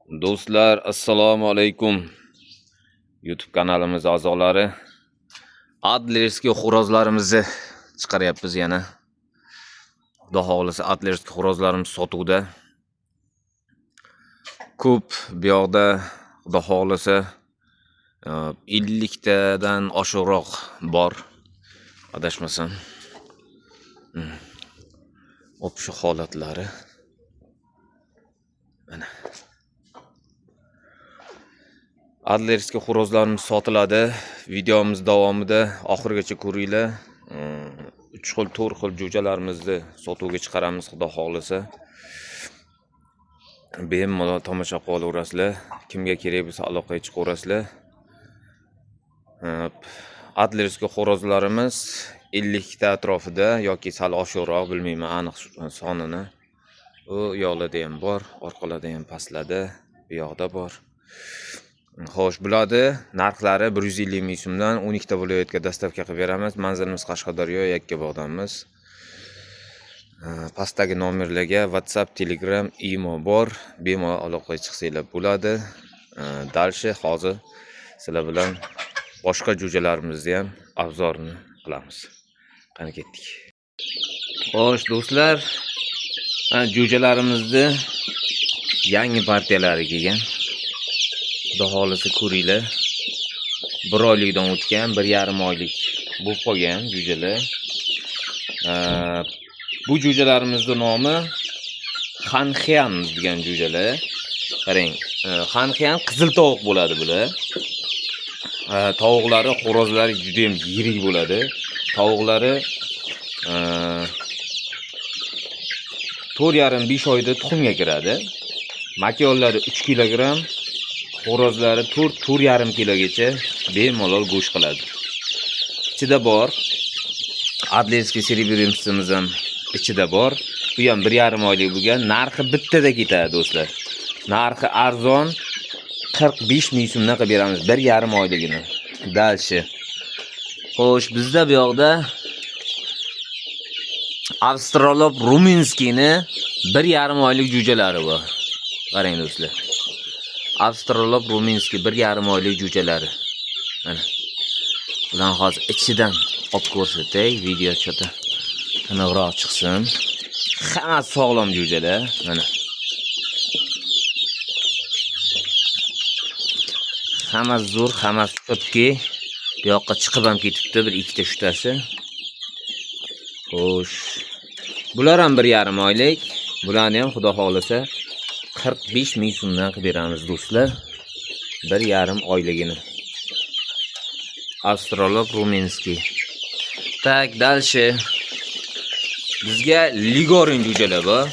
Do'stlar, assalomu alaykum. YouTube kanalimiz a'zolari. Adlerskiy xo'rozlarimizni chiqaryapmiz yana. Xudo xolisa Adlerskiy xo'rozlarimiz sotuvda. Ko'p bu yoqda xudo xolisa 50 tadan oshiqroq bor. Adashmasam. Shu holatlari. Mana Adlerskiy xo'rozlarimiz sotiladi. Videomiz davomida oxirigacha ko'ringlar. 3 xil, 4 xil jo'jalarimizni sotuvga chiqaramiz, xudo xolisa. Bemalol tomosha qilaverasizlar. Kimga kerak bo'lsa aloqaga chiqaverasizlar. Adlerskiy xo'rozlarimiz 50 ta atrofida yoki sal oshiqroq, bilmayman aniq sonini. U yoqlarda ham bor, orqalarda ham pastlarda, bu yoqda bor. Xo'sh, bularni narxlari 150 ming so'mdan 12 ta viloyatga dostavka qilib beramiz. Manzilimiz Qashqadaryo, Yakkabog'damiz. Pastdagi nomerlarga WhatsApp, Telegram, imo bor. Bemalol aloqaga chiqsanglar bo'ladi. Dalshi hozir sizlar bilan boshqa jo'jalarimizni ham obzorini qilamiz. Qani ketdik. Xo'sh, do'stlar, jo'jalarimizni yangi partiyalari kelgan. Xudo xolisa ko'ringlar. 1 oylikdan o'tgan, 1,5 oylik bo'lib qolgan jo'jalar. Bu jo'jalarimizning nomi Xanxian degan jo'jalar. Qarang, Xanxian qizil tovuq bo'ladi bular. Tovuqlari, xo'rozlari juda ham yirik bo'ladi. Tovuqlari 4,5-5 oyda tuxumga kiradi. Makyonlari 3 kilogramm, xo'rozlari 4,5 kilogacha bemalol go'sht qiladi. Ichida bor Adlerskiy Serebrentsimiz ham ichida bor. Bu ham 1,5 oylik bo'lgan. Narxi bittada ketadi, do'stlar. Narxi arzon 45 ming so'mdan qilib beramiz 1,5 oyligini. Dalshi. Xo'sh, bizda bu yoqda Avstralop Ruminskiyni 1,5 oylik jo'jalari bor. Qarang do'stlar. Avstralop Ruminskiy 1,5 oylik jo'jalari. Mana. Bularni hozir ichidan olib ko'rsatay, video chota aniqroq chiqsin. Hammasi sog'lom jo'jalar, mana. Hammasi zo'r, hammasi chotki. Bu yoqqa chiqib ham ketibdi, bir ikkita shtasi. Xo'sh. Bular ham 1,5 oylik. Bularni ham xudo xolisa 45 ming so'mdan qilib beramiz, do'stlar. 1,5 oyligini. Avstralop Ruminskiy. Tak, dalshi. Bizga Ligorin jo'jalar bor.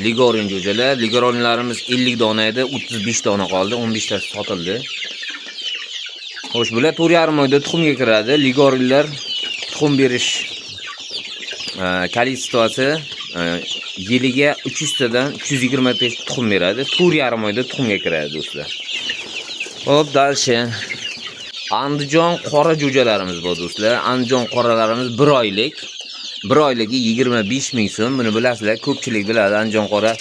Ligorin jo'jalar. Ligorinlarimiz 50 dona edi, 35 dona qoldi, 15 tasi sotildi. Xo'sh, bular 4,5 oyda tuxumga kiradi. Ligorinlar tuxum berish kolичествоsi yiliga 300 tadan 320 ta tuxum beradi. 4,5 oyda tuxumga kiradi, do'stlar. Xo'p, dalshi. Andijon qora jo'jalarimiz bor, do'stlar. Andijon qoralarimiz 1 oylik. 1 oyligi 25 ming so'm. Buni bilasizlar, ko'pchilik biladi. Andijon qora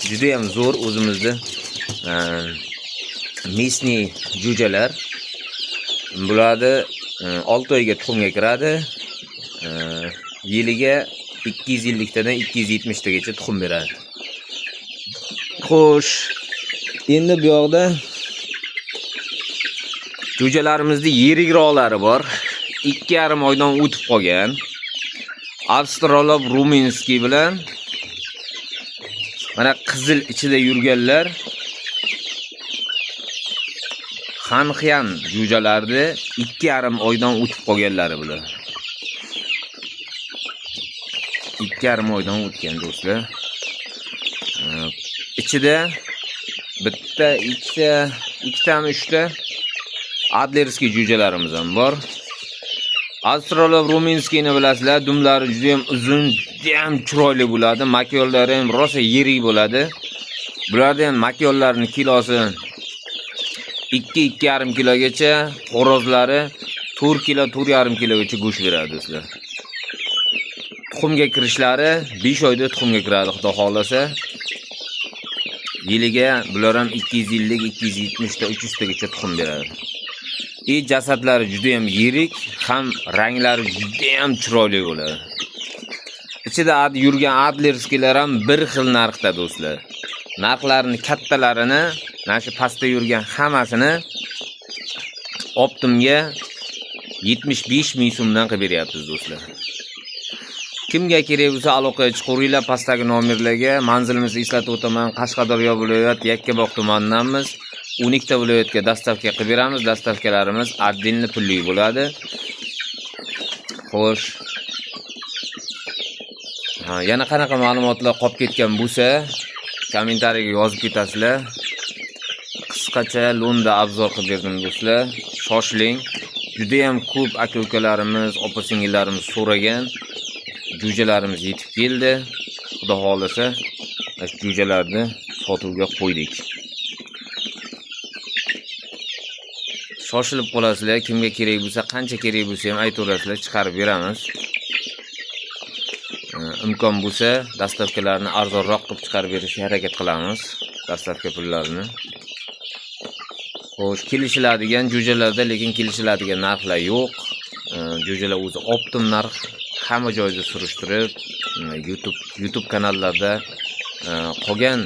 juda ham zo'r o'zimizda mesniy jo'jalar. Bularni 6 oyga tuxumga kiradi. Yiliga 250 tadan 270 tagacha tuxum beradi. Xo'sh, endi bu yoqda jo'jalarimizda yirikroqlari bor. 2,5 oydan o'tib qolgan. Avstralop Ruminskiy bilan mana qizil ichida yurganlar Xanxian jo'jalarni 2,5 oydan o'tib qolganlari bular. 2,5 oydan o'tgan, do'stlar. Ichida bitta, ikkitami, 3 ta Adlerskiy jo'jalarimiz ham bor. Avstralop Ruminskiyni bilasizlar, dumlari juda ham uzun, juda ham chiroyli bo'ladi. Makyonlari ham rosa yirik bo'ladi. Bularda ham makyonlarning kilosi 2-2,5 kilogacha, xo'rozlari 4 kilo, 4,5 kilogacha go'sht beradi, do'stlar. Tuxumga kirishlari 5 oyda tuxumga kiradi, xudo xolasa. Yiliga bular ham 250, 270 ta, 300 tagacha tuxum beradi. Jasadlari juda ham yirik, ham ranglari juda ham chiroyli bo'ladi. Ichida yurgan adlerskilar ham bir xil narxda do'stlar. Narxlarini kattalarini, mana shu pastda yurgan hammasini Optimga 75 ming so'mdan qilib beryapmiz do'stlar. Kimga kerak bo'lsa aloqaga chiqinglar, pastdagi nomerlarga. Manzilimizni eslatib o'taman, Qashqadaryo viloyat Yakkabog' tumanidanmiz. 12 ta viloyatga dastavka qilib beramiz. Dastavkalarimiz отдельно pulli bo'ladi. Xo'sh. Yana qanaqa ma'lumotlar qolib ketgan bo'lsa, kommentariyaga yozib ketasizlar. Qisqacha lo'nda obzor qilib berdim do'stlar. Shoshiling. Juda ham ko'p aka-ukalarimiz, opa-singillarimiz so'ragan. Jo'jalarimiz yetib keldi. Xudo xolasa, shu jo'jalarni sotuvga qo'ydik. Shoshilib qolasizlar, kimga kerak bo'lsa, qancha kerak bo'lsa ham aytaverasizlar, chiqarib beramiz. Imkon bo'lsa, dastavkalarni arzonroq qilib chiqarib berishga harakat qilamiz, dastavka pullarini. Xo'sh, kelishiladigan jo'jalarda lekin kelishiladigan narxlar yo'q. Jo'jalar o'zi optim narx, hamma joyda surishtirib, YouTube kanallarda qolgan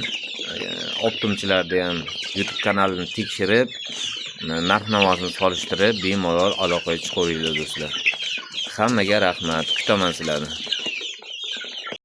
optimchilarda ham YouTube kanalini tekshirib, narx-navosini solishtirib, bemalol aloqaga chiqavringlar do'stlar. Hammaga rahmat, kutaman sizlarni.